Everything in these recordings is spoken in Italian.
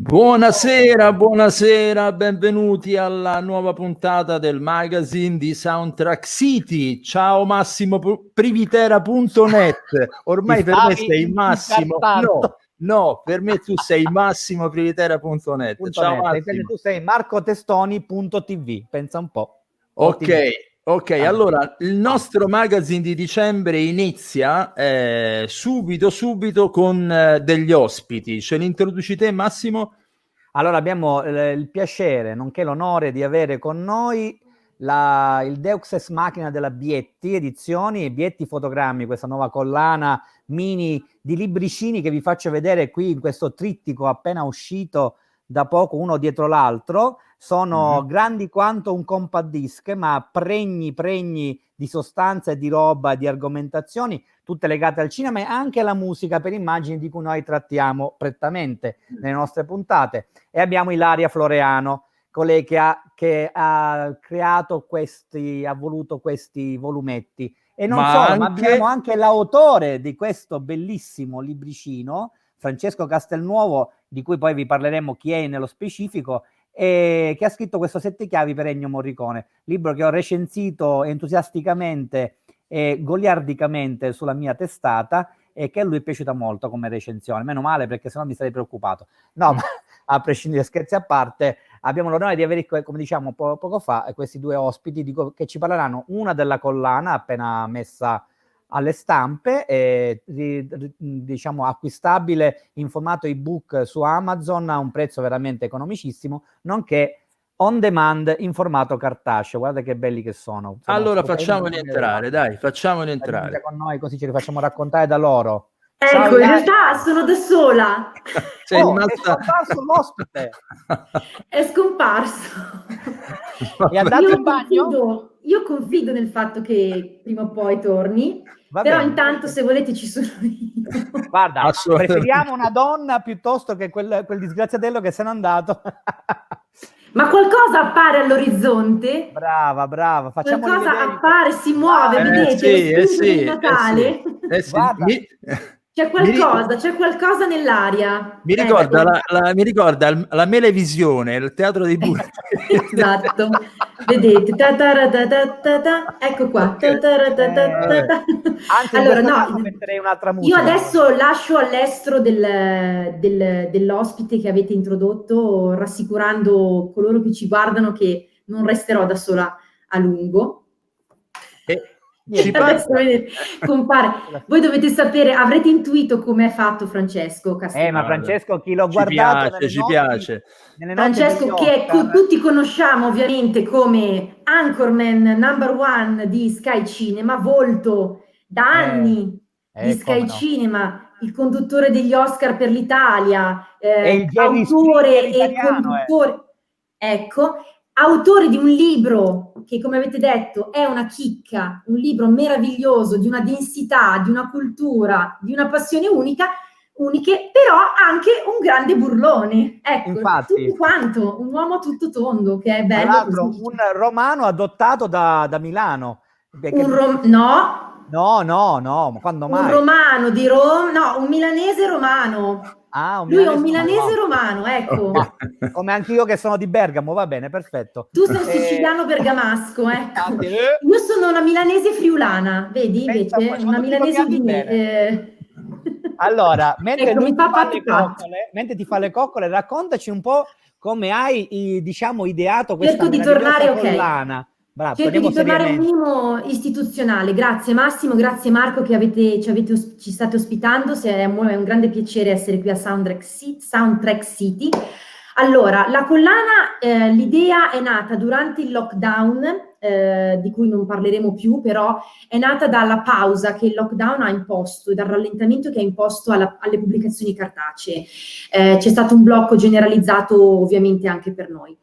Buonasera, buonasera, benvenuti alla nuova puntata del magazine di Soundtrack City. Ciao Massimo Privitera.net. Ormai per me sei Massimo. No, per me tu sei Massimo Privitera.net. Ciao Massimo. Quindi tu sei marcotestoni.tv, pensa un po'. Ok, allora il nostro magazine di dicembre inizia subito con degli ospiti. Ce li introduci te, Massimo? Allora abbiamo il piacere, nonché l'onore di avere con noi il Deux Ex Machina della Bietti Edizioni, Bietti Fotogrammi, questa nuova collana mini di libricini che vi faccio vedere qui in questo trittico appena uscito da poco, uno dietro l'altro. Sono grandi quanto un compact disc, ma pregni di sostanza e di roba, di argomentazioni, tutte legate al cinema e anche alla musica per immagini di cui noi trattiamo prettamente nelle nostre puntate. E abbiamo Ilaria Floreano, colei che ha creato ha voluto questi volumetti. E non solo, ma abbiamo anche l'autore di questo bellissimo libricino, Francesco Castelnuovo, di cui poi vi parleremo chi è nello specifico, e che ha scritto questo 7 chiavi per Ennio Morricone, libro che ho recensito entusiasticamente e goliardicamente sulla mia testata e che a lui è piaciuta molto come recensione. Meno male, perché sennò mi sarei preoccupato. No, ma a prescindere, scherzi a parte, abbiamo l'onore di avere, come diciamo poco fa, questi due ospiti che ci parleranno, una della collana appena messa alle stampe, diciamo acquistabile in formato ebook su Amazon a un prezzo veramente economicissimo, nonché on demand in formato cartaceo. Guarda che belli che sono. Allora facciamoli entrare, dai, facciamoli entrare con noi, così ci li facciamo raccontare da loro. Ecco, in realtà sono da sola. Sei rimasta... È scomparso l'ospite. È scomparso. È andato in bagno? Io confido nel fatto che prima o poi torni. Però intanto, se volete, ci sono io. Guarda, preferiamo una donna piuttosto che quel disgraziatello che se n'è andato. Ma qualcosa appare all'orizzonte? Brava. Qualcosa appare, si muove, vedete? Sì, di Natale. C'è qualcosa nell'aria. Mi ricorda, mi ricorda la Melevisione, il teatro dei burri. Esatto, vedete, ecco qua. Allora, no, metterei un'altra musica. Io adesso lascio all'estero dell'ospite che avete introdotto, rassicurando coloro che ci guardano che non resterò da sola a lungo. Compare. Voi dovete sapere, avrete intuito come è fatto Francesco Castelnuovo. Ma Francesco, chi l'ho guardato ci piace. Francesco, che tutti conosciamo ovviamente come Anchorman *1* di Sky Cinema, volto da anni di Sky Cinema, il conduttore degli Oscar per l'Italia, autore e conduttore. Ecco, autore di un libro che, come avete detto, è una chicca, un libro meraviglioso, di una densità, di una cultura, di una passione uniche, però anche un grande burlone. Ecco, infatti, tutto quanto, un uomo tutto tondo, che è bello. Tra l'altro, un romano adottato da Milano. No, ma quando mai? Un romano di Roma, no, un milanese romano. Lui è un milanese romano, ecco. Come anch'io che sono di Bergamo, va bene, perfetto. Tu sei un siciliano bergamasco, ecco. Io sono una milanese friulana, vedi invece? Una milanese udinese. Allora, mentre ti fa le coccole, raccontaci un po' come hai, diciamo, ideato questa meravigliosa collana. Bravo, cerco di tornare un minimo istituzionale. Grazie Massimo, grazie Marco che ci state ospitando. È un grande piacere essere qui a Soundtrack City. Allora, la collana, l'idea è nata durante il lockdown, di cui non parleremo più, però è nata dalla pausa che il lockdown ha imposto e dal rallentamento che ha imposto alle pubblicazioni cartacee. C'è stato un blocco generalizzato ovviamente anche per noi.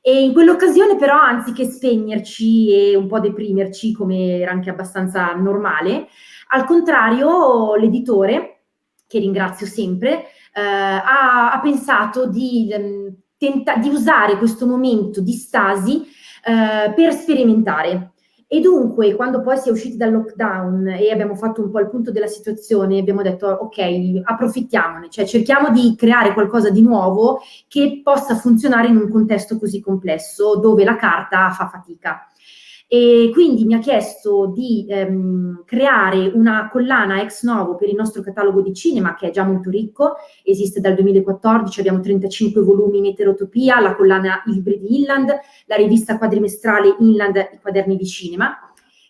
E in quell'occasione però, anziché spegnerci e un po' deprimerci, come era anche abbastanza normale, al contrario l'editore, che ringrazio sempre, ha pensato di usare questo momento di stasi per sperimentare. E dunque, quando poi si è usciti dal lockdown e abbiamo fatto un po' il punto della situazione, abbiamo detto, ok, approfittiamone, cioè cerchiamo di creare qualcosa di nuovo che possa funzionare in un contesto così complesso, dove la carta fa fatica. E quindi mi ha chiesto di creare una collana ex novo per il nostro catalogo di cinema, che è già molto ricco, esiste dal 2014, abbiamo 35 volumi in eterotopia, la collana I libri di Inland, la rivista quadrimestrale Inland, i quaderni di cinema,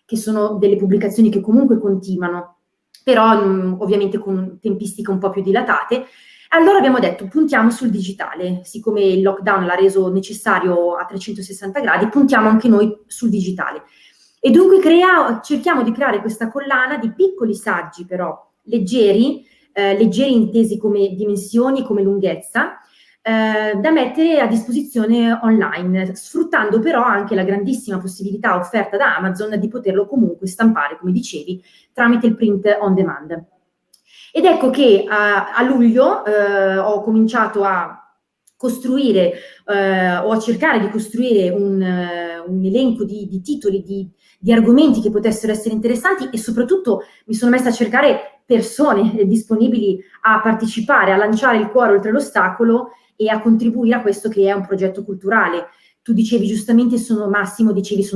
che sono delle pubblicazioni che comunque continuano, però ovviamente con tempistiche un po' più dilatate. Allora abbiamo detto, puntiamo sul digitale, siccome il lockdown l'ha reso necessario a 360 gradi, puntiamo anche noi sul digitale. E dunque cerchiamo di creare questa collana di piccoli saggi però, leggeri intesi come dimensioni, come lunghezza, da mettere a disposizione online, sfruttando però anche la grandissima possibilità offerta da Amazon di poterlo comunque stampare, come dicevi, tramite il print on demand. Ed ecco che a luglio ho cominciato a costruire o a cercare di costruire un elenco di titoli, di argomenti che potessero essere interessanti, e soprattutto mi sono messa a cercare persone disponibili a partecipare, a lanciare il cuore oltre l'ostacolo e a contribuire a questo che è un progetto culturale. Tu dicevi giustamente, sono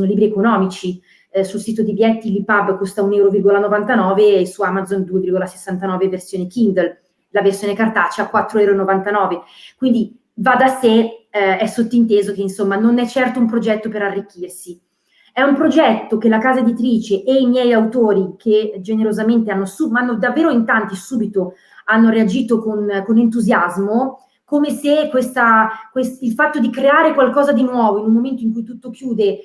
libri economici. Sul sito di Bietti l'EPUB costa 1,99 € e su Amazon 2,69 versione Kindle, la versione cartacea 4,99 €. Quindi va da sé, è sottinteso che insomma non è certo un progetto per arricchirsi. È un progetto che la casa editrice e i miei autori, che generosamente hanno davvero in tanti subito hanno reagito con entusiasmo, come se il fatto di creare qualcosa di nuovo in un momento in cui tutto chiude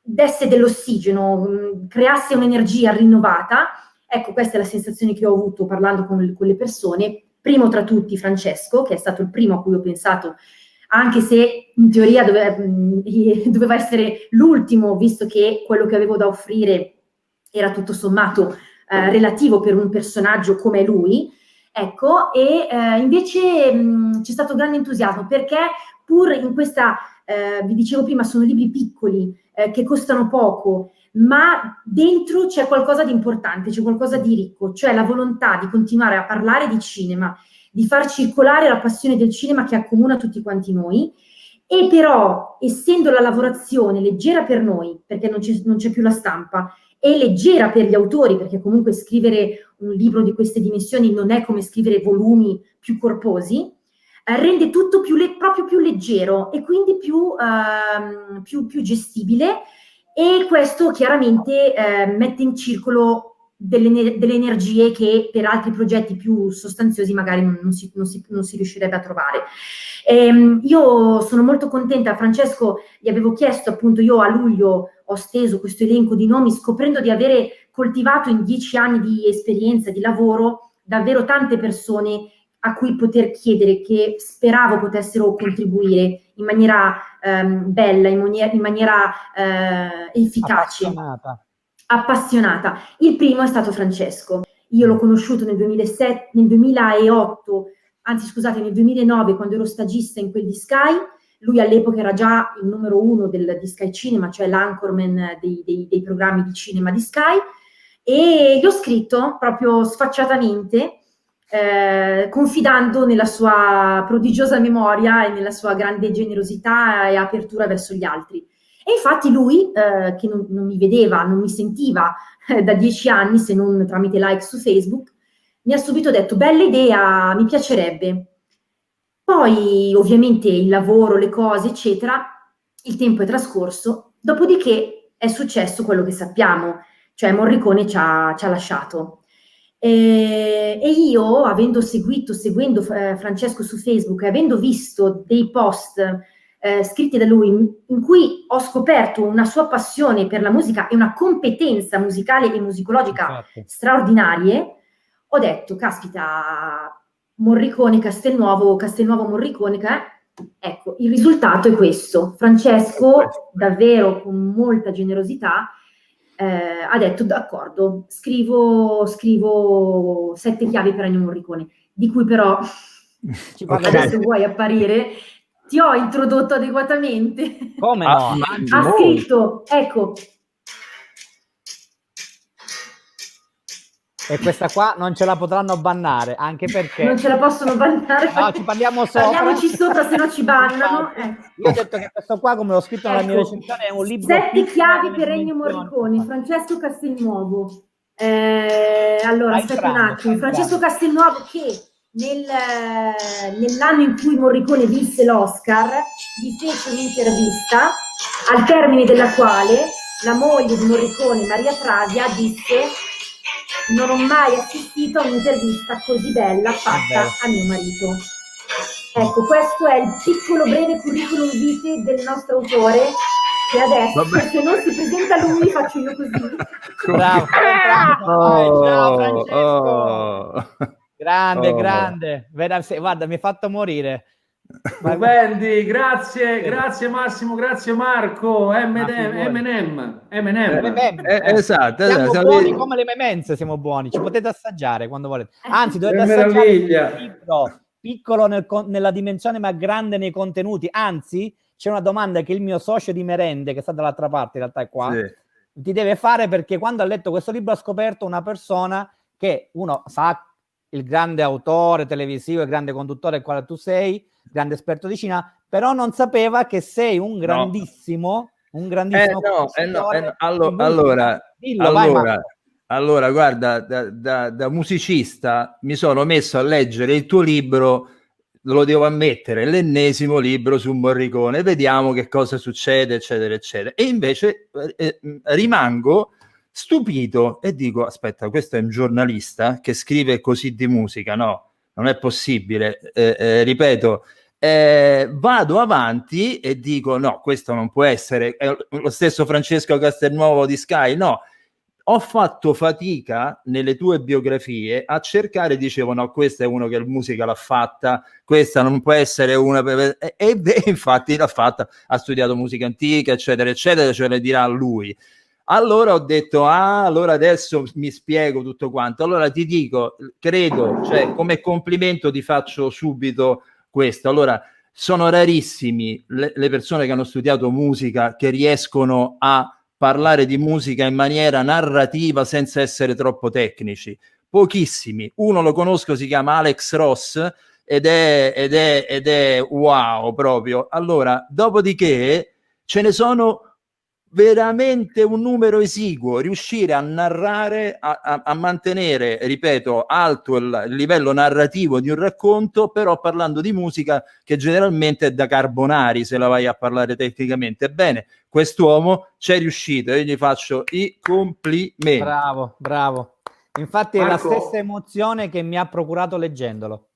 desse dell'ossigeno, creasse un'energia rinnovata. Ecco, questa è la sensazione che ho avuto parlando con le persone, primo tra tutti Francesco, che è stato il primo a cui ho pensato, anche se in teoria doveva essere l'ultimo, visto che quello che avevo da offrire era tutto sommato relativo per un personaggio come lui. Ecco, e invece c'è stato grande entusiasmo, perché pur in questa, vi dicevo prima, sono libri piccoli, che costano poco, ma dentro c'è qualcosa di importante, c'è qualcosa di ricco, cioè la volontà di continuare a parlare di cinema, di far circolare la passione del cinema che accomuna tutti quanti noi, e però, essendo la lavorazione leggera per noi, perché non c'è più la stampa, e leggera per gli autori, perché comunque scrivere un libro di queste dimensioni non è come scrivere volumi più corposi, rende tutto proprio più leggero e quindi più gestibile, e questo chiaramente mette in circolo delle energie che per altri progetti più sostanziosi magari non si riuscirebbe a trovare. Io sono molto contenta. Francesco, gli avevo chiesto, appunto, io a luglio ho steso questo elenco di nomi, scoprendo di avere coltivato in 10 anni di esperienza, di lavoro, davvero tante persone a cui poter chiedere, che speravo potessero contribuire in maniera bella, in maniera efficace, appassionata. Il primo è stato Francesco. Io l'ho conosciuto nel 2008, anzi scusate, nel 2009, quando ero stagista in quel di Sky. Lui all'epoca era già il numero 1 di Sky Cinema, cioè l'anchorman dei programmi di cinema di Sky, e gli ho scritto proprio sfacciatamente, confidando nella sua prodigiosa memoria e nella sua grande generosità e apertura verso gli altri. E infatti lui, che non mi vedeva, non mi sentiva da 10 anni, se non tramite like su Facebook, mi ha subito detto: bella idea, mi piacerebbe. Poi ovviamente il lavoro, le cose, eccetera, il tempo è trascorso, dopodiché è successo quello che sappiamo, cioè Morricone ci ha lasciato. E io, seguendo Francesco su Facebook, e avendo visto dei post scritti da lui in cui ho scoperto una sua passione per la musica e una competenza musicale e musicologica straordinarie, ho detto: caspita, Morricone, Castelnuovo Morricone, ecco, il risultato è questo. Francesco, davvero con molta generosità, ha detto: d'accordo, scrivo 7 chiavi per Ennio Morricone, di cui però, adesso vuoi apparire, ti ho introdotto adeguatamente. Come no? Ha scritto, ecco, E questa qua non ce la potranno bannare, anche perché... Non ce la possono bannare. No, ci parliamo sopra. Parliamoci sopra, se no ci bannano. Io ho detto che questo qua, come l'ho scritto nella mia recensione, è un libro... 7 chiavi per Ennio Morricone, Francesco Castelnuovo. Allora, aspetta un attimo. Francesco Castelnuovo che nell'anno in cui Morricone vinse l'Oscar gli fece un'intervista al termine della quale la moglie di Morricone, Maria Fravia, disse: non ho mai assistito a un'intervista così bella fatta a mio marito. Ecco, questo è il piccolo breve curriculum vitae del nostro autore, che adesso, se non si presenta lui, faccio io così. Bravo. Ciao Francesco. Grande. Guarda, mi hai fatto morire. Stupendi, grazie Massimo, grazie Marco. Esatto. Siamo buoni come le memenze, siamo buoni, ci potete assaggiare quando volete. Anzi, dovete assaggiare il libro, piccolo nella dimensione ma grande nei contenuti. Anzi, c'è una domanda che il mio socio di merende, che sta dall'altra parte, in realtà è qua, ti deve fare, perché quando ha letto questo libro ha scoperto una persona che uno sa, il grande autore televisivo e grande conduttore al quale tu sei, grande esperto di cinema, però non sapeva che sei un grandissimo allora guarda, da musicista mi sono messo a leggere il tuo libro, lo devo ammettere, l'ennesimo libro su Morricone, vediamo che cosa succede, eccetera eccetera, e invece rimango stupito e dico: aspetta, questo è un giornalista che scrive così di musica? No, non è possibile. Ripeto, vado avanti e dico: no, questo non può essere lo stesso Francesco Castelnuovo di Sky. No, ho fatto fatica nelle tue biografie a cercare, dicevo no, questo è uno che musica l'ha fatta, questa non può essere una, e infatti l'ha fatta, ha studiato musica antica, eccetera eccetera, ce le dirà lui. Allora ho detto: allora adesso mi spiego tutto quanto. Allora ti dico, credo, cioè come complimento ti faccio subito questo. Allora, sono rarissimi le persone che hanno studiato musica che riescono a parlare di musica in maniera narrativa senza essere troppo tecnici. Pochissimi. Uno lo conosco, si chiama Alex Ross ed è wow proprio. Allora, dopodiché ce ne sono veramente un numero esiguo. Riuscire a narrare, a mantenere, ripeto, alto il livello narrativo di un racconto, però parlando di musica che generalmente è da carbonari, se la vai a parlare tecnicamente. Ebbene, quest'uomo c'è riuscito e io gli faccio i complimenti. Bravo. Infatti Marco, è la stessa emozione che mi ha procurato leggendolo.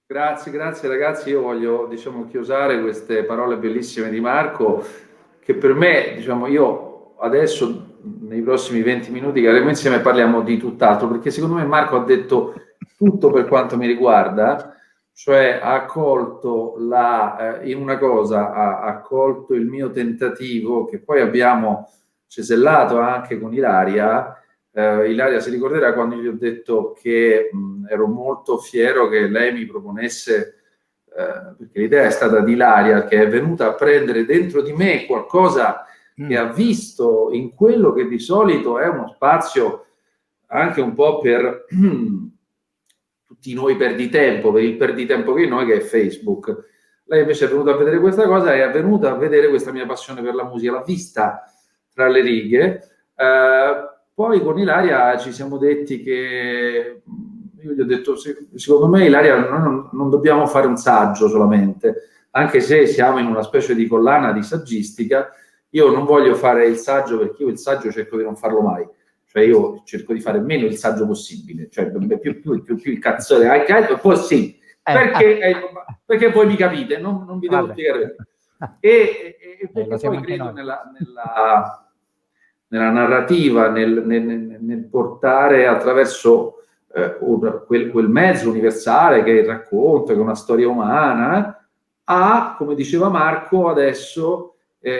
Grazie ragazzi, io voglio chiusare queste parole bellissime di Marco, che per me, io adesso nei prossimi 20 minuti che avremo insieme parliamo di tutt'altro, perché secondo me Marco ha detto tutto per quanto mi riguarda, cioè ha accolto in una cosa, ha accolto il mio tentativo, che poi abbiamo cesellato anche con Ilaria. Ilaria si ricorderà quando gli ho detto che ero molto fiero che lei mi proponesse, perché l'idea è stata di Ilaria, che è venuta a prendere dentro di me qualcosa che ha visto in quello che di solito è uno spazio anche un po' per tutti noi perditempo, per il perditempo che noi, che è Facebook. Lei invece è venuta a vedere questa cosa e è venuta a vedere questa mia passione per la musica, l'ha vista tra le righe. Poi con Ilaria ci siamo detti che io gli ho detto, secondo me Ilaria non dobbiamo fare un saggio solamente, anche se siamo in una specie di collana di saggistica. Io non voglio fare il saggio, perché io il saggio cerco di non farlo mai, cioè io cerco di fare meno il saggio possibile, cioè più il cazzone, anche poi sì, perché poi mi capite, non vi devo spiegare e perché poi credo nella narrativa, nel portare attraverso quel mezzo universale che è il racconto, che è una storia umana, come diceva Marco adesso,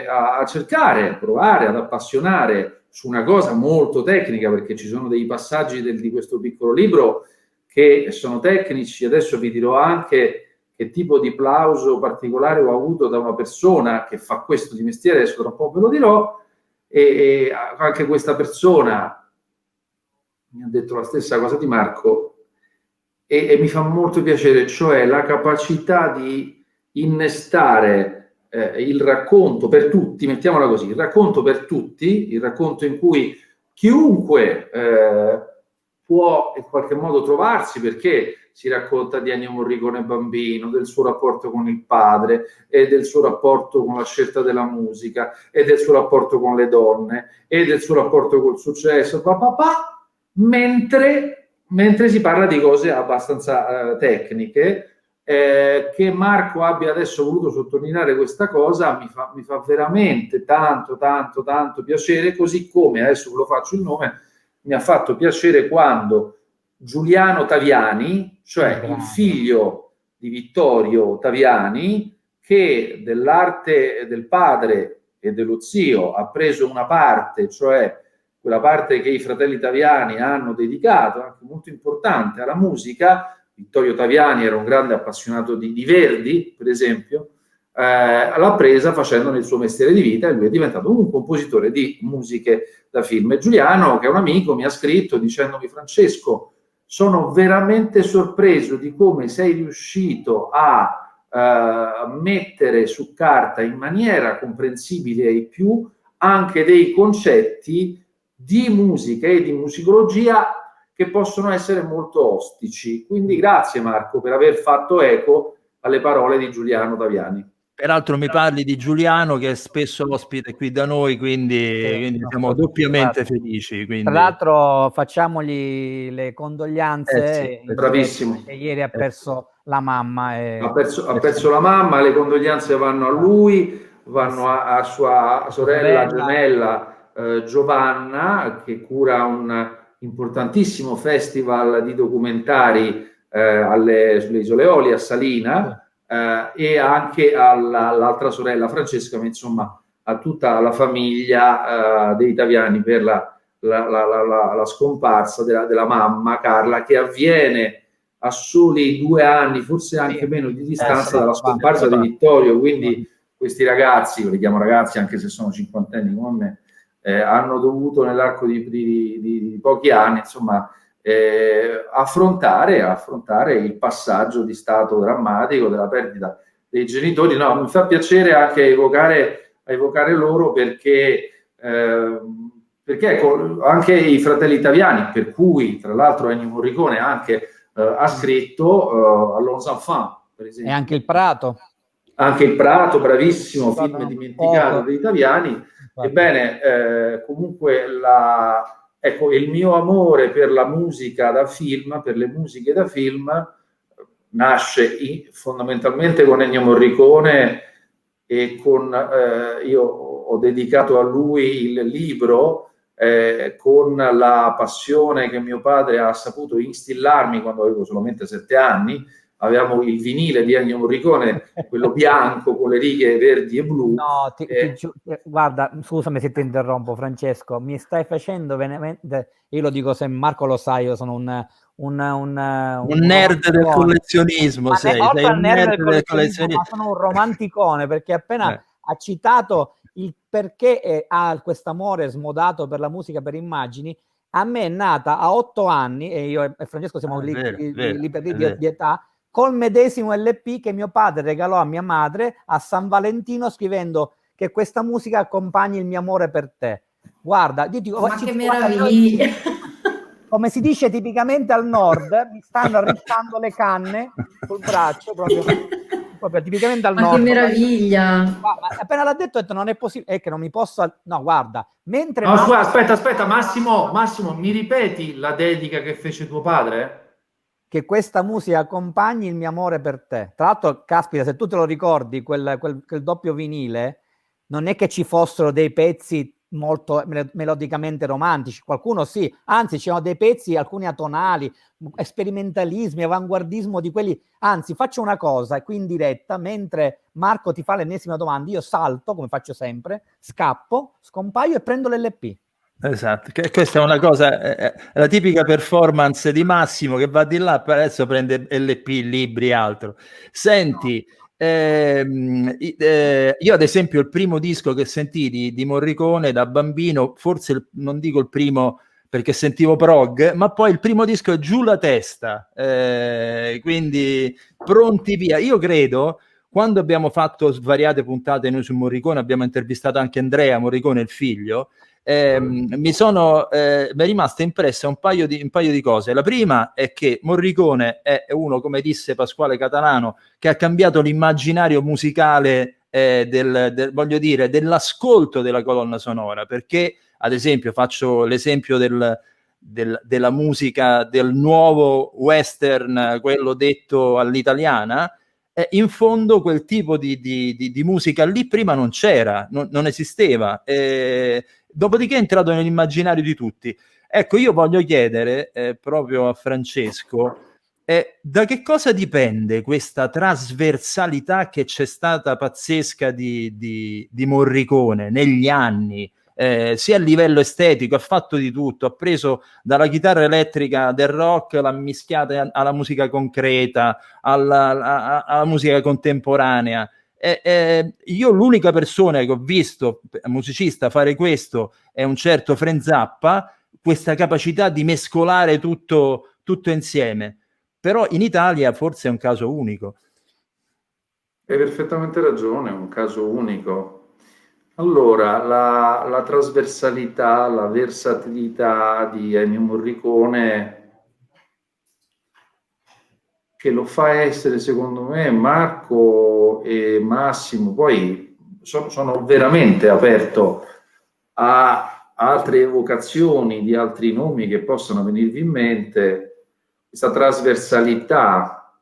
a cercare, a provare ad appassionare su una cosa molto tecnica, perché ci sono dei passaggi di questo piccolo libro che sono tecnici. Adesso vi dirò anche che tipo di plauso particolare ho avuto da una persona che fa questo di mestiere, adesso tra un po' ve lo dirò, e anche questa persona mi ha detto la stessa cosa di Marco e mi fa molto piacere, cioè la capacità di innestare il racconto per tutti, mettiamola così, il racconto per tutti, il racconto in cui chiunque può in qualche modo trovarsi, perché si racconta di Ennio Morricone bambino, del suo rapporto con il padre e del suo rapporto con la scelta della musica e del suo rapporto con le donne e del suo rapporto col successo, mentre si parla di cose abbastanza tecniche. Che Marco abbia adesso voluto sottolineare questa cosa mi fa veramente tanto piacere, così come, adesso ve lo faccio il nome, mi ha fatto piacere quando Giuliano Taviani, cioè il figlio di Vittorio Taviani, che dell'arte del padre e dello zio ha preso una parte, cioè quella parte che i fratelli Taviani hanno dedicato, anche molto importante, alla musica. Vittorio Taviani era un grande appassionato di Verdi, per esempio, l'ha presa facendone il suo mestiere di vita e lui è diventato un compositore di musiche da film. E Giuliano, che è un amico, mi ha scritto dicendomi: Francesco, sono veramente sorpreso di come sei riuscito a mettere su carta in maniera comprensibile ai più anche dei concetti di musica e di musicologia che possono essere molto ostici. Quindi grazie Marco per aver fatto eco alle parole di Giuliano Taviani. Peraltro mi parli di Giuliano, che è spesso ospite qui da noi, quindi siamo doppiamente felici. Quindi. Tra l'altro facciamogli le condoglianze, sì, bravissimo. Che ieri ha perso la mamma. Ha perso la mamma, le condoglianze vanno a lui, vanno a sua sorella gemella Giovanna, che cura un importantissimo festival di documentari sulle Isole Eolie a Salina, e anche all'altra sorella Francesca, ma insomma a tutta la famiglia dei Taviani per la scomparsa della mamma Carla, che avviene a soli 2 anni, forse anche meno di distanza dalla scomparsa di Vittorio. Quindi questi ragazzi, io li chiamo ragazzi anche se sono cinquantenni come me, hanno dovuto nell'arco di pochi anni, insomma, affrontare il passaggio di stato drammatico della perdita dei genitori. No, mi fa piacere anche evocare loro perché ecco, anche i fratelli Taviani, per cui tra l'altro Ennio Morricone anche ha scritto Allons enfants, per esempio. E anche il Prato. Anche il Prato, bravissimo, film dimenticato dei Taviani. Ebbene, comunque ecco, il mio amore per la musica da film, per le musiche da film, nasce fondamentalmente con Ennio Morricone e io ho dedicato a lui il libro con la passione che mio padre ha saputo instillarmi quando avevo solamente 7 anni. Avevamo il vinile di Ennio Morricone, quello bianco con le righe verdi e blu. No, guarda, scusami se ti interrompo, Francesco, mi stai facendo veramente, io lo dico se Marco lo sa, io sono un nerd del collezionismo, sei un nerd del collezionismo, ma sono un romanticone, perché appena ha citato il perché ha questo amore smodato per la musica, per immagini. A me è nata a 8 anni, e io e Francesco siamo lì per lì di età, col medesimo LP che mio padre regalò a mia madre a San Valentino, scrivendo che questa musica accompagni il mio amore per te. Guarda, io dico, ma che meraviglia! Come si dice tipicamente al nord, mi stanno arricciando le canne sul braccio, proprio tipicamente al nord. Ma che meraviglia! Ma appena l'ha detto, ho detto non è possibile, è che non mi posso... No, guarda, mentre... No, aspetta, Massimo, mi ripeti la dedica che fece tuo padre? Che questa musica accompagni il mio amore per te. Tra l'altro, caspita, se tu te lo ricordi, quel doppio vinile, non è che ci fossero dei pezzi molto melodicamente romantici, qualcuno sì, anzi c'erano dei pezzi, alcuni atonali, sperimentalismi, avanguardismo di quelli. Anzi, faccio una cosa qui in diretta, mentre Marco ti fa l'ennesima domanda, io salto, come faccio sempre, scappo, scompaio e prendo l'LP. Esatto, questa è una cosa, è la tipica performance di Massimo che va di là, adesso prende LP, libri, altro. Senti, io ad esempio il primo disco che sentii di Morricone da bambino, forse non dico il primo perché sentivo prog, ma poi il primo disco è giù la testa, quindi pronti via. Io credo, quando abbiamo fatto svariate puntate noi su Morricone, abbiamo intervistato anche Andrea Morricone, il figlio, mi è rimasta impressa un paio di cose. La prima è che Morricone è uno, come disse Pasquale Catalano, che ha cambiato l'immaginario musicale voglio dire, dell'ascolto della colonna sonora, perché ad esempio faccio l'esempio della musica del nuovo western, quello detto all'italiana. In fondo quel tipo di musica lì prima non c'era, non esisteva, dopodiché è entrato nell'immaginario di tutti. Ecco, io voglio chiedere proprio a Francesco, da che cosa dipende questa trasversalità che c'è stata pazzesca di Morricone negli anni? Sia a livello estetico, ha fatto di tutto, ha preso dalla chitarra elettrica del rock, l'ha mischiata alla musica concreta, alla musica contemporanea. Io l'unica persona che ho visto musicista fare questo è un certo Frank Zappa, questa capacità di mescolare tutto insieme, però in Italia forse è un caso unico. Hai perfettamente ragione, è un caso unico. Allora, la trasversalità, la versatilità di Ennio Morricone, che lo fa essere, secondo me, Marco e Massimo, poi sono veramente aperto a altre evocazioni di altri nomi che possono venirvi in mente, questa trasversalità,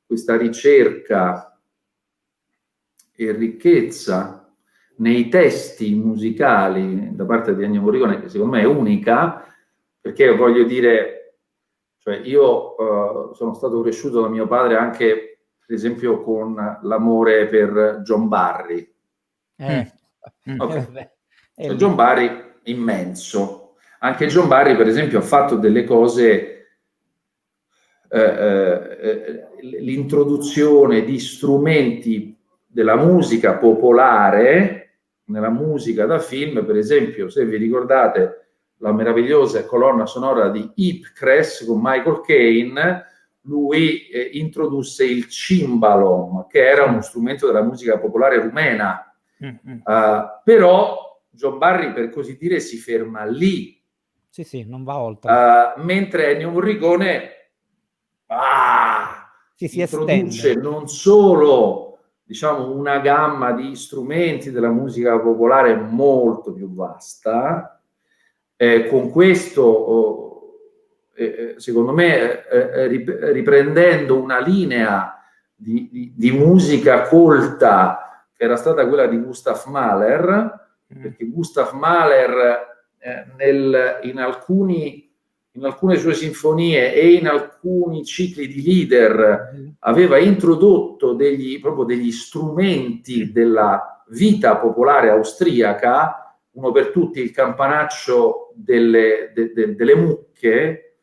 questa ricerca e ricchezza nei testi musicali da parte di Ennio Morricone, che secondo me è unica, perché voglio dire, cioè io sono stato cresciuto da mio padre anche, per esempio, con l'amore per John Barry. Okay. Cioè, John Barry immenso. Anche John Barry, per esempio, ha fatto delle cose, l'introduzione di strumenti della musica popolare nella musica da film, per esempio, se vi ricordate la meravigliosa colonna sonora di Ipcress con Michael Caine, lui introdusse il cimbalom, che era uno strumento della musica popolare rumena. Però John Barry, per così dire, si ferma lì. Sì, non va oltre. Mentre Ennio Morricone si introduce estende. non solo, diciamo, una gamma di strumenti della musica popolare molto più vasta, con questo, secondo me, riprendendo una linea di musica colta che era stata quella di Gustav Mahler, perché Gustav Mahler in alcune sue sinfonie e in alcuni cicli di Lieder aveva introdotto proprio degli strumenti della vita popolare austriaca, uno per tutti il campanaccio delle mucche,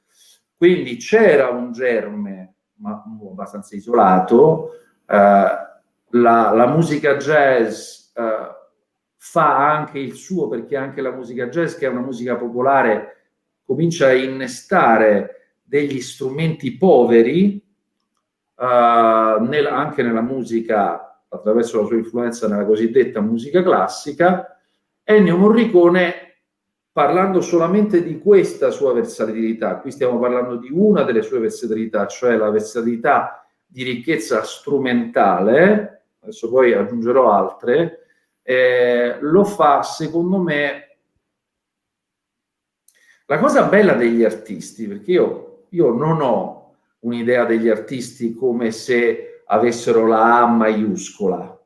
quindi c'era un germe, ma abbastanza isolato. La musica jazz fa anche il suo, perché anche la musica jazz, che è una musica popolare, comincia a innestare degli strumenti poveri anche nella musica, attraverso la sua influenza nella cosiddetta musica classica. Ennio Morricone, parlando solamente di questa sua versatilità, qui stiamo parlando di una delle sue versatilità, cioè la versatilità di ricchezza strumentale, adesso poi aggiungerò altre, lo fa, secondo me. La cosa bella degli artisti, perché io non ho un'idea degli artisti come se avessero la A maiuscola.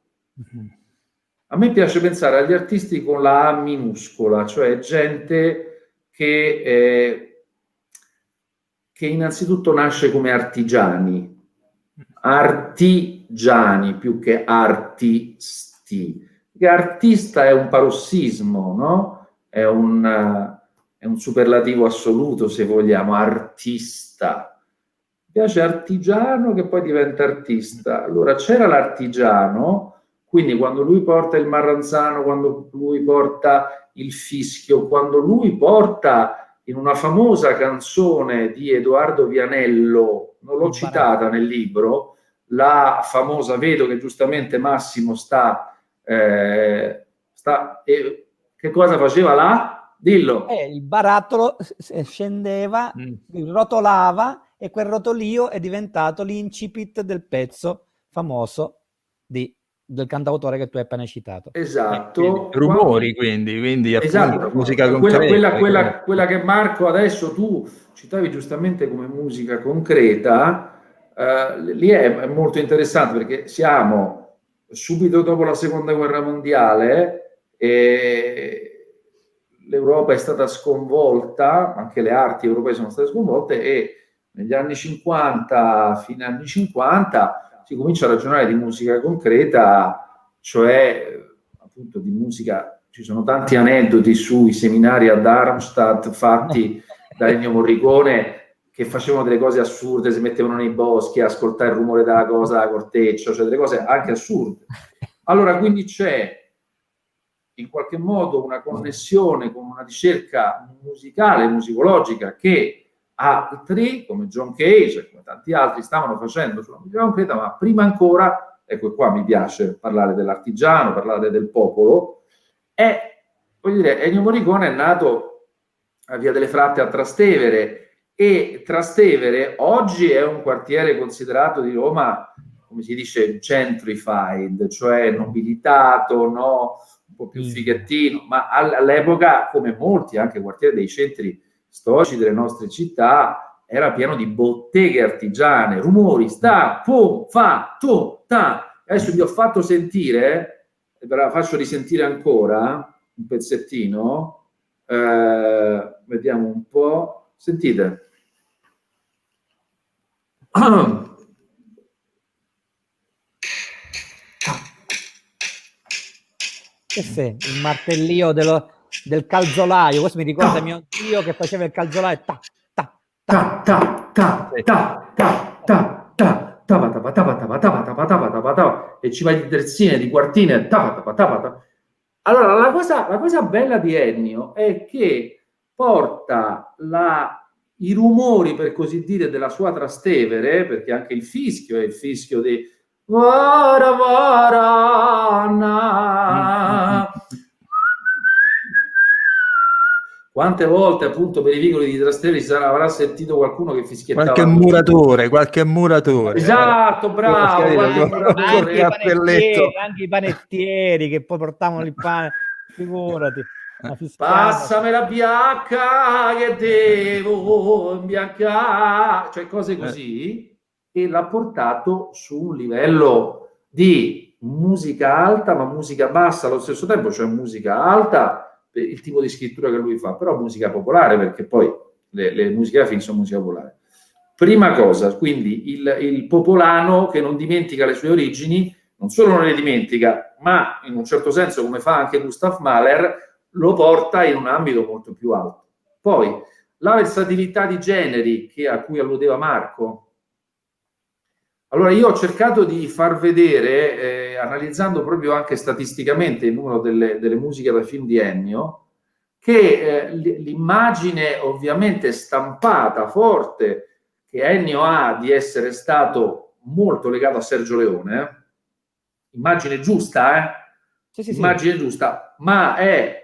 A me piace pensare agli artisti con la A minuscola, cioè gente che innanzitutto nasce come artigiani più che artisti. Perché artista è un parossismo, no? È un superlativo assoluto, se vogliamo, artista. Mi piace artigiano che poi diventa artista. Allora c'era l'artigiano, quindi quando lui porta il marranzano, quando lui porta il fischio, quando lui porta in una famosa canzone di Edoardo Vianello, non l'ho citata nel libro, la famosa, vedo che giustamente Massimo che cosa faceva là? Dillo. Il barattolo scendeva, rotolava, e quel rotolio è diventato l'incipit del pezzo famoso del cantautore che tu hai appena citato. Esatto. Rumori, quindi esatto, musica concreta. Quella che Marco adesso tu citavi giustamente come musica concreta, lì è molto interessante, perché siamo subito dopo la seconda guerra mondiale e l'Europa è stata sconvolta, anche le arti europee sono state sconvolte, e negli anni 50, fine anni 50, si comincia a ragionare di musica concreta, cioè appunto di musica. Ci sono tanti aneddoti sui seminari a Darmstadt fatti da Ennio Morricone, che facevano delle cose assurde, si mettevano nei boschi a ascoltare il rumore della corteccia, cioè delle cose anche assurde. Allora, quindi c'è in qualche modo una connessione con una ricerca musicale, musicologica, che altri, come John Cage, come tanti altri, stavano facendo sulla musica concreta, ma prima ancora, ecco qua mi piace parlare dell'artigiano, parlare del popolo, voglio dire, Ennio Morricone è nato a Via delle Fratte a Trastevere, e Trastevere oggi è un quartiere considerato di Roma, come si dice, gentrified, cioè nobilitato, no? Un po' più fighettino, ma all'epoca, come molti anche quartieri dei centri storici delle nostre città, era pieno di botteghe artigiane, rumori, sta, pum, fa, tu, ta. Adesso vi ho fatto sentire, e ve la faccio risentire ancora, un pezzettino, vediamo un po', sentite. Che sei? Il martellio del calzolaio. Questo mi ricorda mio zio che faceva il calzolaio. Ta, ta, ta, ta, ta, ta, ta, ta, e ci vai di terzine, di quartine. Allora, la cosa bella di Ennio è che porta i rumori, per così dire, della sua Trastevere, perché anche il fischio è il fischio di quante volte appunto per i vicoli di Trastevere avrà sentito qualcuno che fischiettava, qualche muratore, esatto, bravo, anche i panettieri che poi portavano il pane, figurati. Passami la bianca che devo imbiancare, cioè cose così, e l'ha portato su un livello di musica alta ma musica bassa allo stesso tempo, cioè musica alta per il tipo di scrittura che lui fa, però musica popolare, perché poi le musiche alla fine sono musica popolare. Prima cosa, quindi il popolano che non dimentica le sue origini, non solo non le dimentica, ma in un certo senso, come fa anche Gustav Mahler, lo porta in un ambito molto più alto. Poi la versatilità di generi a cui alludeva Marco. Allora io ho cercato di far vedere, analizzando proprio anche statisticamente il numero delle musiche da film di Ennio, che l'immagine ovviamente stampata forte che Ennio ha di essere stato molto legato a Sergio Leone, immagine giusta, immagine giusta, ma è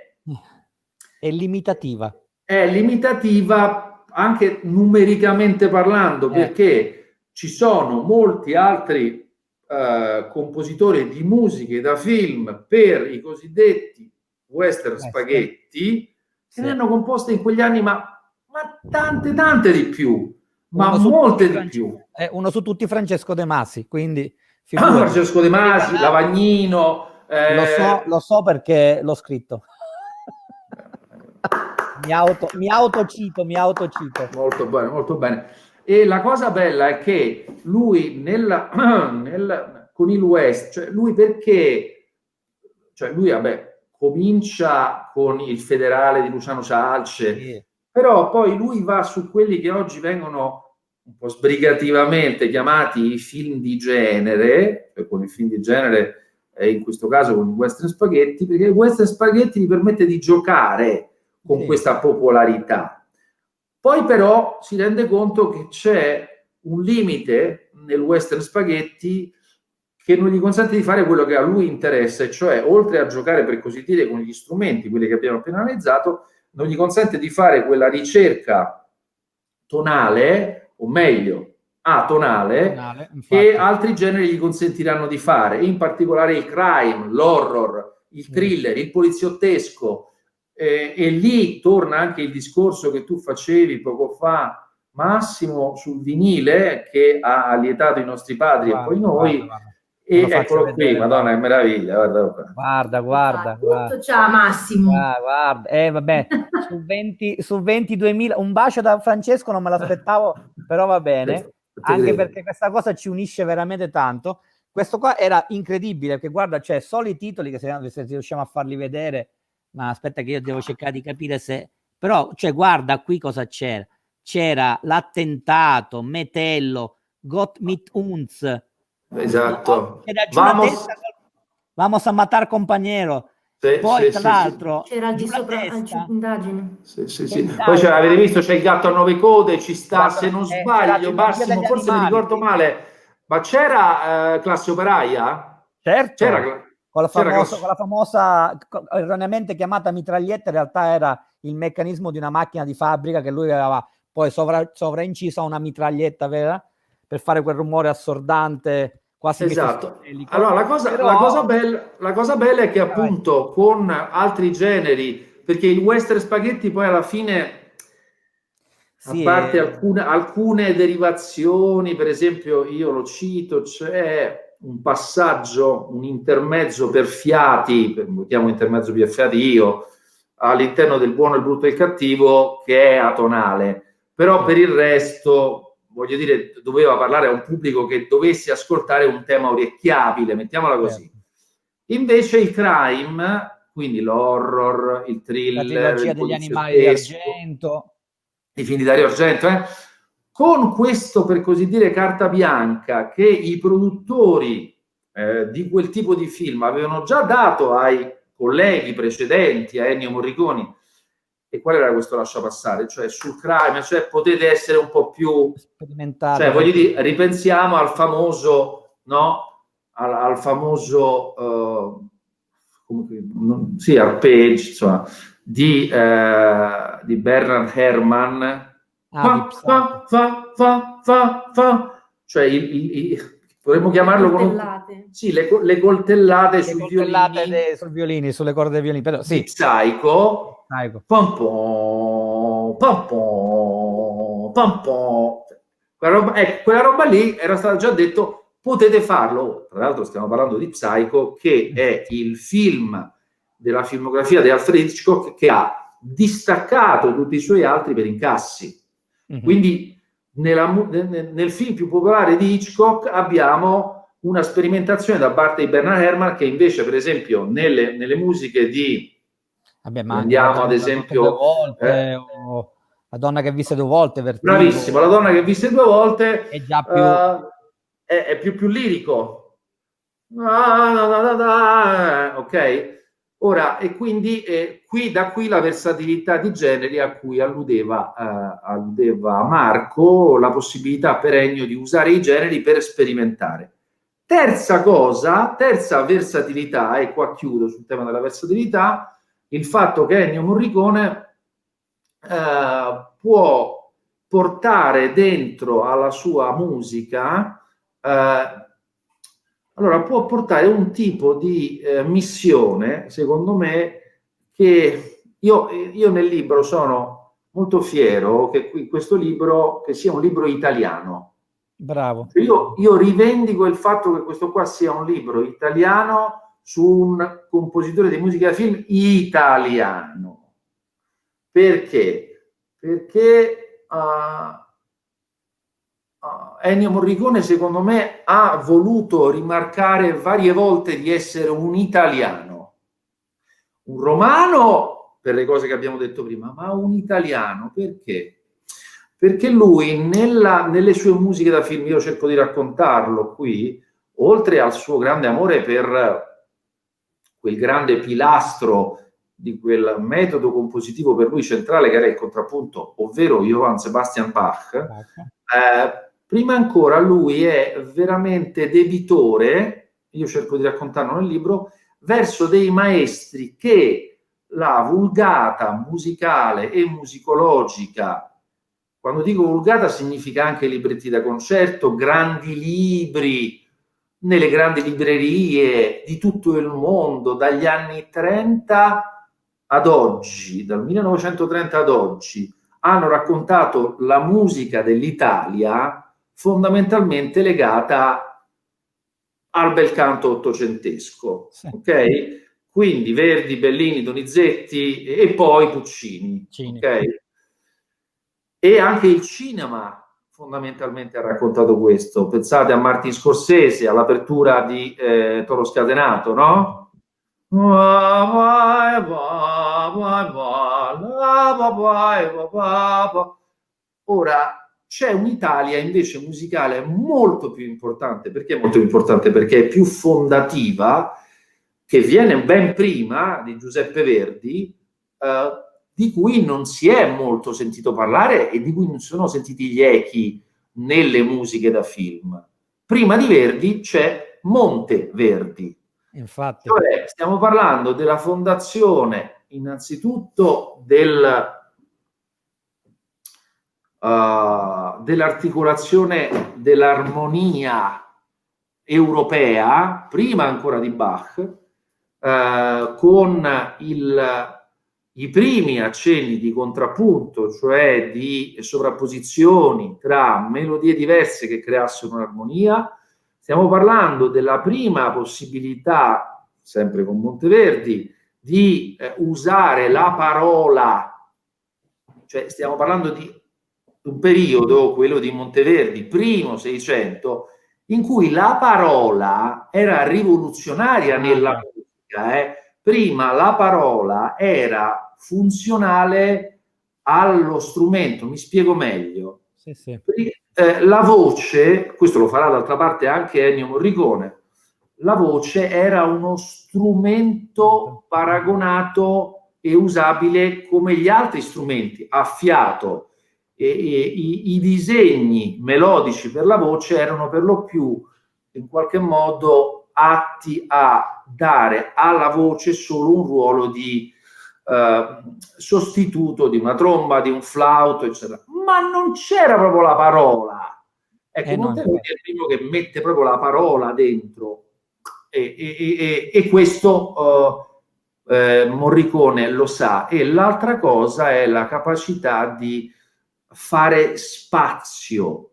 limitativa. È limitativa anche numericamente parlando, perché ci sono molti altri compositori di musiche da film per i cosiddetti western spaghetti che ne hanno composte in quegli anni, ma tante di più, ma molte di più. Uno su tutti Francesco De Masi, quindi Francesco De Masi, Lavagnino. Lo so perché l'ho scritto. Mi autocito. Molto bene, molto bene. E la cosa bella è che lui con il West, cioè lui perché, cioè lui comincia con il Federale di Luciano Cialce, però poi lui va su quelli che oggi vengono un po' sbrigativamente chiamati i film di genere, cioè con il film di genere in questo caso con i western spaghetti, perché il western spaghetti gli permette di giocare con questa popolarità. Poi però si rende conto che c'è un limite nel western spaghetti che non gli consente di fare quello che a lui interessa, e cioè, oltre a giocare, per così dire, con gli strumenti, quelli che abbiamo appena analizzato, non gli consente di fare quella ricerca tonale, o meglio, atonale, che altri generi gli consentiranno di fare, in particolare il crime, l'horror, il thriller, il poliziottesco, e lì torna anche il discorso che tu facevi poco fa, Massimo, sul vinile che ha lietato i nostri padri e poi noi. Guarda. E eccolo qui, Madonna, che meraviglia, Guarda. Tutto c'ha Massimo. Guarda. Vabbè, su 22.000, un bacio da Francesco non me l'aspettavo, però va bene, anche perché questa cosa ci unisce veramente tanto. Questo qua era incredibile, perché guarda, c'è solo i titoli che se riusciamo a farli vedere, ma aspetta che io devo cercare di capire se... Però, cioè, guarda qui cosa c'era. C'era l'attentato, Metello, Gott mit uns. Esatto. Vamos a matar compañero. Poi tra l'altro c'era il di sopra indagine. Poi avete visto, c'è il gatto a 9 code, ci sta, se non sbaglio, Massimo, forse mi ricordo male, ma c'era Classe Operaia? Certo, c'era con la famosa erroneamente chiamata mitraglietta, in realtà era il meccanismo di una macchina di fabbrica che lui aveva poi sovrainciso a una mitraglietta vera, per fare quel rumore assordante, quasi esatto. Allora la cosa bella è che appunto con altri generi, perché il western spaghetti poi alla fine, a parte alcune derivazioni, per esempio io lo cito, c'è un passaggio, un intermezzo per fiati, chiamo intermezzo per fiati io, all'interno del buono, il brutto e il cattivo, che è atonale, però per il resto, voglio dire, doveva parlare a un pubblico che dovesse ascoltare un tema orecchiabile, mettiamola così. Invece il crime, quindi l'horror, il thriller, la trilogia degli animali di Argento, i film di Dario Argento, con questo, per così dire, carta bianca che i produttori di quel tipo di film avevano già dato ai colleghi precedenti, a Ennio Morricone. E qual era questo lasciapassare? Cioè sul crime, cioè potete essere un po' più sperimentato. Cioè, voglio dire, ripensiamo al famoso, no? Al famoso arpeggio, insomma, di Bernard Herrmann. Cioè dovremmo chiamarlo le coltellate sui violini, sulle corde dei violini, però sì. Psycho. Pom pom. Quella roba lì era stata già detto, potete farlo. Tra l'altro stiamo parlando di Psycho, che è il film della filmografia di Alfred Hitchcock che ha distaccato tutti i suoi altri per incassi. Quindi nel film più popolare di Hitchcock abbiamo una sperimentazione da parte di Bernard Herrmann, che invece, per esempio, nelle musiche di andiamo ad esempio La donna che visse 2 volte, Vertigo. Bravissimo, La donna che visse 2 volte è già più è più lirico. Ok? Ora, e quindi da qui la versatilità di generi a cui alludeva Marco, la possibilità per Ennio di usare i generi per sperimentare. Terza versatilità, e qua chiudo sul tema della versatilità, il fatto che Ennio Morricone può portare dentro alla sua musica, può portare un tipo di missione, secondo me, che io nel libro sono molto fiero che questo libro che sia un libro italiano. Bravo. Io rivendico il fatto che questo qua sia un libro italiano su un compositore di musica da film italiano. Perché? Perché Ennio Morricone, secondo me, ha voluto rimarcare varie volte di essere un italiano, un romano per le cose che abbiamo detto prima, ma un italiano perché? Perché lui nelle sue musiche da film, io cerco di raccontarlo qui, oltre al suo grande amore per quel grande pilastro di quel metodo compositivo per lui centrale che era il contrappunto, ovvero Johann Sebastian Bach, prima ancora lui è veramente debitore, io cerco di raccontarlo nel libro, verso dei maestri che la vulgata musicale e musicologica, quando dico vulgata significa anche libretti da concerto, grandi libri nelle grandi librerie di tutto il mondo, dagli anni 30 ad oggi, dal 1930 ad oggi, hanno raccontato la musica dell'Italia fondamentalmente legata al bel canto ottocentesco, sì. Ok? Quindi Verdi, Bellini, Donizetti e poi Puccini, ok? E anche il cinema fondamentalmente ha raccontato questo. Pensate a Martin Scorsese, all'apertura di Toro Scatenato, no? Ora c'è un'Italia invece musicale molto più importante. Perché è molto più importante? Perché è più fondativa, che viene ben prima di Giuseppe Verdi, di cui non si è molto sentito parlare e di cui non sono sentiti gli echi nelle musiche da film. Prima di Verdi c'è Monteverdi. Infatti. Cioè, stiamo parlando della fondazione innanzitutto dell'articolazione dell'armonia europea, prima ancora di Bach, con i primi accenni di contrappunto, cioè di sovrapposizioni tra melodie diverse che creassero un'armonia. Stiamo parlando della prima possibilità, sempre con Monteverdi, di usare la parola, cioè stiamo parlando di un periodo, quello di Monteverdi, primo Seicento, in cui la parola era rivoluzionaria nella musica. Prima la parola era funzionale allo strumento, mi spiego meglio. Sì, sì. La voce, questo lo farà d'altra parte anche Ennio Morricone, la voce era uno strumento paragonato e usabile come gli altri strumenti, a fiato. I disegni melodici per la voce erano per lo più in qualche modo atti a dare alla voce solo un ruolo di sostituto di una tromba, di un flauto, eccetera. Ma non c'era proprio la parola. Ecco, Monteverdi è il primo che mette proprio la parola dentro e questo Morricone lo sa. E l'altra cosa è la capacità di fare spazio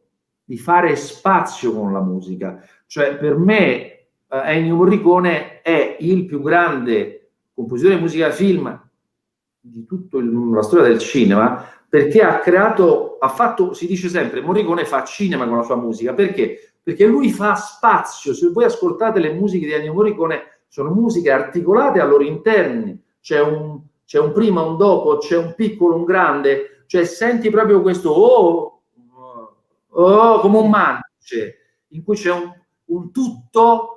con la musica. Cioè, per me Ennio Morricone è il più grande compositore di musica film di tutta la storia del cinema, perché ha fatto, si dice sempre, Morricone fa cinema con la sua musica. Perché? Perché lui fa spazio. Se voi ascoltate le musiche di Ennio Morricone, sono musiche articolate a loro interni, c'è un prima, un dopo, c'è un piccolo, un grande, cioè senti proprio questo come un mance, in cui c'è un tutto,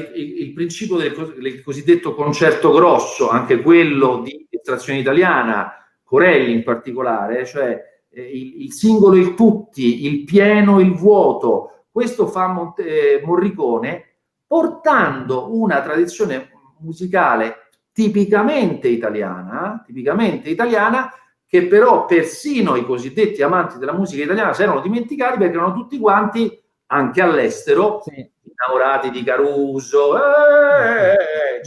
il principio del cosiddetto concerto grosso, anche quello di estrazione italiana, Corelli in particolare, cioè il singolo, il tutti, il pieno, il vuoto. Questo fa Morricone, portando una tradizione musicale tipicamente italiana, che però persino i cosiddetti amanti della musica italiana si erano dimenticati, perché erano tutti quanti, anche all'estero, sì, innamorati di Caruso,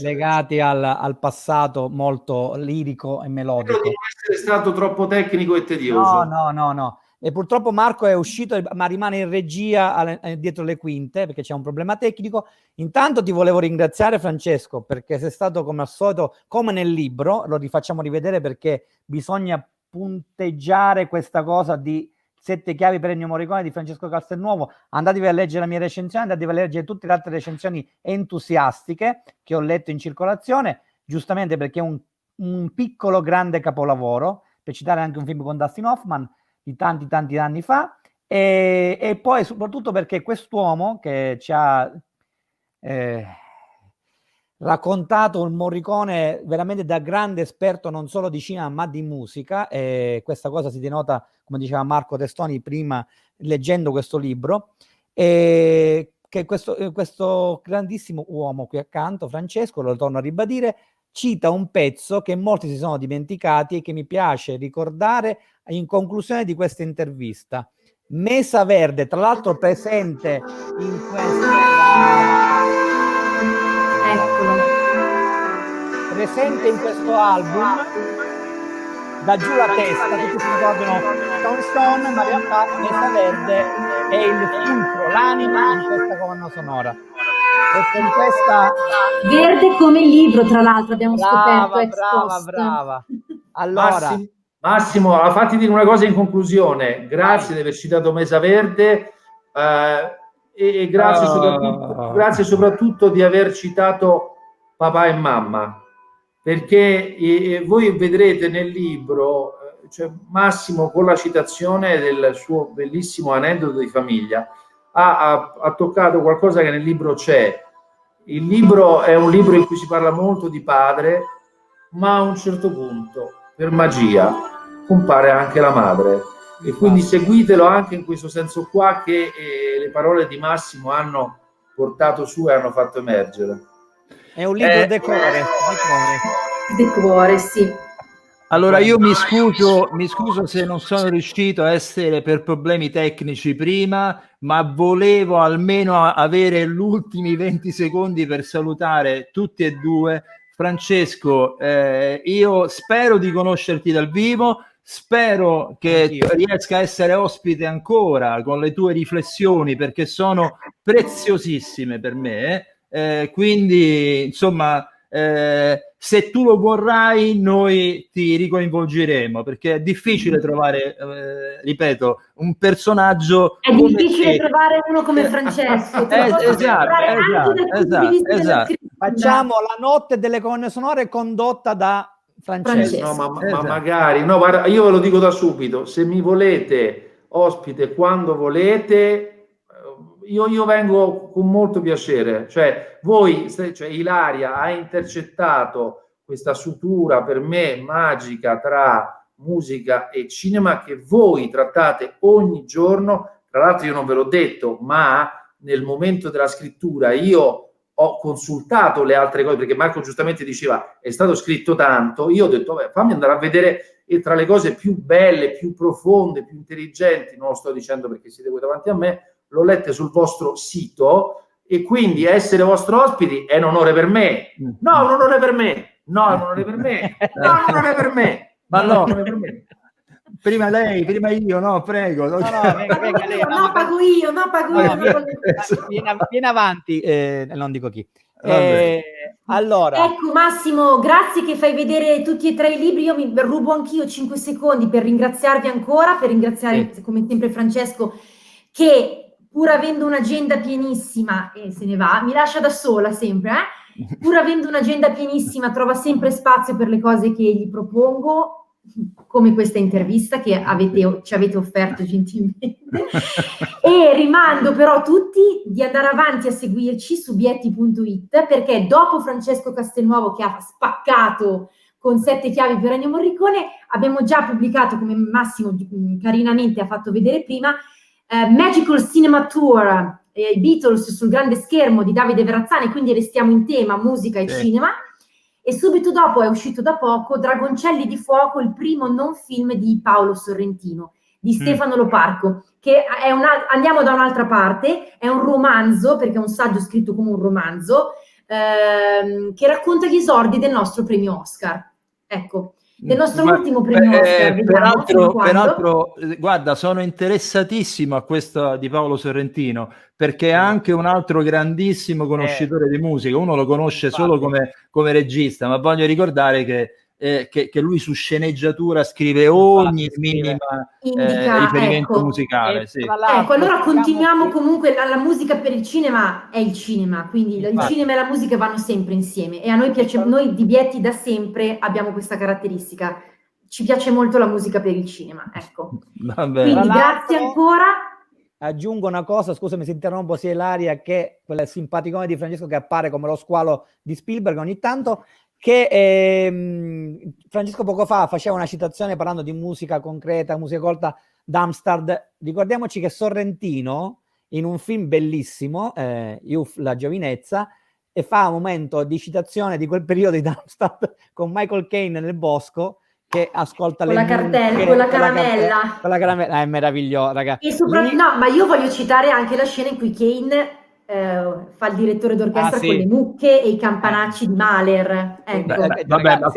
legati al passato molto lirico e melodico. Spero di non essere stato troppo tecnico e tedioso. No. E purtroppo Marco è uscito, ma rimane in regia dietro le quinte perché c'è un problema tecnico. Intanto ti volevo ringraziare, Francesco, perché sei stato come al solito, come nel libro, lo rifacciamo rivedere perché bisogna punteggiare questa cosa di 7 chiavi per Ennio Morricone di Francesco Castelnuovo. Andatevi a leggere la mia recensione, andatevi a leggere tutte le altre recensioni entusiastiche che ho letto in circolazione, giustamente perché è un piccolo grande capolavoro, per citare anche un film con Dustin Hoffman di tanti anni fa, e poi soprattutto perché quest'uomo che ci ha raccontato un Morricone veramente da grande esperto non solo di cinema ma di musica, e questa cosa si denota, come diceva Marco Testoni prima, leggendo questo libro, e che questo grandissimo uomo qui accanto, Francesco, lo torno a ribadire, cita un pezzo che molti si sono dimenticati e che mi piace ricordare in conclusione di questa intervista. Mesa Verde, tra l'altro presente in questo album, da giù la testa, tutti si ricordano Stone Stone, ma in realtà Mesa Verde è il fulcro, l'anima in questa colonna sonora. E con questa verde come il libro, tra l'altro, abbiamo scoperto ex post. Brava. Allora, Massimo, fatti dire una cosa in conclusione. Grazie di aver citato Mesa Verde e grazie soprattutto di aver citato papà e mamma, perché voi vedrete nel libro, cioè Massimo con la citazione del suo bellissimo aneddoto di famiglia ha toccato qualcosa che nel libro c'è. Il libro è un libro in cui si parla molto di padre, ma a un certo punto, per magia, compare anche la madre. E quindi seguitelo anche in questo senso qua che le parole di Massimo hanno portato su e hanno fatto emergere. È un libro decore. Decore, sì. Allora io mi scuso se non sono riuscito a essere per problemi tecnici prima, ma volevo almeno avere gli ultimi 20 secondi per salutare tutti e due. Francesco, io spero di conoscerti dal vivo, spero che riesca a essere ospite ancora con le tue riflessioni, perché sono preziosissime per me, quindi insomma se tu lo vorrai noi ti ricoinvolgeremo, perché è difficile trovare, ripeto, un personaggio. È difficile trovare uno come Francesco. Esatto. Facciamo la notte delle colonne sonore condotta da Francesco. No, ma magari, no, guarda, io ve lo dico da subito, se mi volete ospite quando volete, io vengo con molto piacere. Cioè voi, cioè Ilaria ha intercettato questa sutura per me magica tra musica e cinema che voi trattate ogni giorno. Tra l'altro io non ve l'ho detto, ma nel momento della scrittura io ho consultato le altre cose, perché Marco giustamente diceva è stato scritto tanto, io ho detto vabbè, fammi andare a vedere, e tra le cose più belle, più profonde, più intelligenti, non lo sto dicendo perché siete voi davanti a me, l'ho lette sul vostro sito, e quindi essere vostro ospiti è un onore per me. No, un onore per me. No, un onore per me. No, un onore per me. Ma no, prima lei, prima io, no, prego. Venga lei. No, pago io. Vieni avanti, non dico chi. Allora. Ecco Massimo, grazie che fai vedere tutti e tre i libri. Io mi rubo anch'io 5 secondi per ringraziarvi ancora, per ringraziare come sempre Francesco, che pur avendo un'agenda pienissima, e se ne va, mi lascia da sola sempre, pur avendo un'agenda pienissima trova sempre spazio per le cose che gli propongo, come questa intervista che ci avete offerto gentilmente. E rimando però tutti di andare avanti a seguirci su bietti.it, perché dopo Francesco Castelnuovo che ha spaccato con 7 chiavi per Ennio Morricone, abbiamo già pubblicato, come Massimo carinamente ha fatto vedere prima, Magical Cinema Tour, i Beatles sul grande schermo di Davide Verrazzani, quindi restiamo in tema musica e cinema. E subito dopo è uscito da poco Dragoncelli di Fuoco, il primo non film di Paolo Sorrentino, di Stefano Loparco, che è andiamo da un'altra parte, è un romanzo, perché è un saggio scritto come un romanzo, che racconta gli esordi del nostro premio Oscar. Ecco. Del nostro ultimo premio Oscar, peraltro, guarda, sono interessatissimo a questo di Paolo Sorrentino, perché è anche un altro grandissimo conoscitore di musica. Uno lo conosce solo come regista, ma voglio ricordare che lui su sceneggiatura scrive ogni minima riferimento musicale. Ecco, allora continuiamo comunque, la musica per il cinema è il cinema, quindi il cinema e la musica vanno sempre insieme, e a noi piace, noi di Bietti da sempre abbiamo questa caratteristica, ci piace molto la musica per il cinema, ecco. Vabbè. Quindi grazie ancora. aggiungo una cosa, scusami se interrompo, sia Ilaria che quel simpaticone di Francesco che appare come lo squalo di Spielberg ogni tanto, che Francesco poco fa faceva una citazione parlando di musica concreta, musica colta, Darmstadt. Ricordiamoci che Sorrentino, in un film bellissimo, Youth, la giovinezza, e fa un momento di citazione di quel periodo di Darmstadt con Michael Caine nel bosco, che ascolta Con le la cartella, mucche, con la caramella. con la caramella, è meraviglioso, ragazzi. E no, ma io voglio citare anche la scena in cui Kane fa il direttore d'orchestra sì. con le mucche e i campanacci di Mahler. Ecco. Vabbè, ma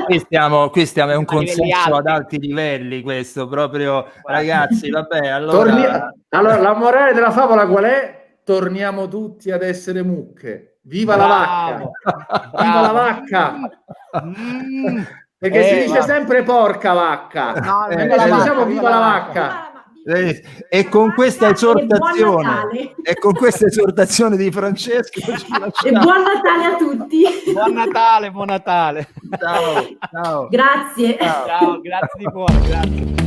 qui stiamo, è un consesso ad alti livelli questo, proprio, ragazzi, vabbè, allora... Allora, la morale della favola qual è? Torniamo tutti ad essere mucche. Viva la vacca! Viva la vacca! Perché si dice sempre porca vacca. No, diciamo viva la vacca. E con questa esortazione di Francesco e buon Natale a tutti. Buon Natale. Ciao. Grazie. Ciao, grazie di cuore, grazie.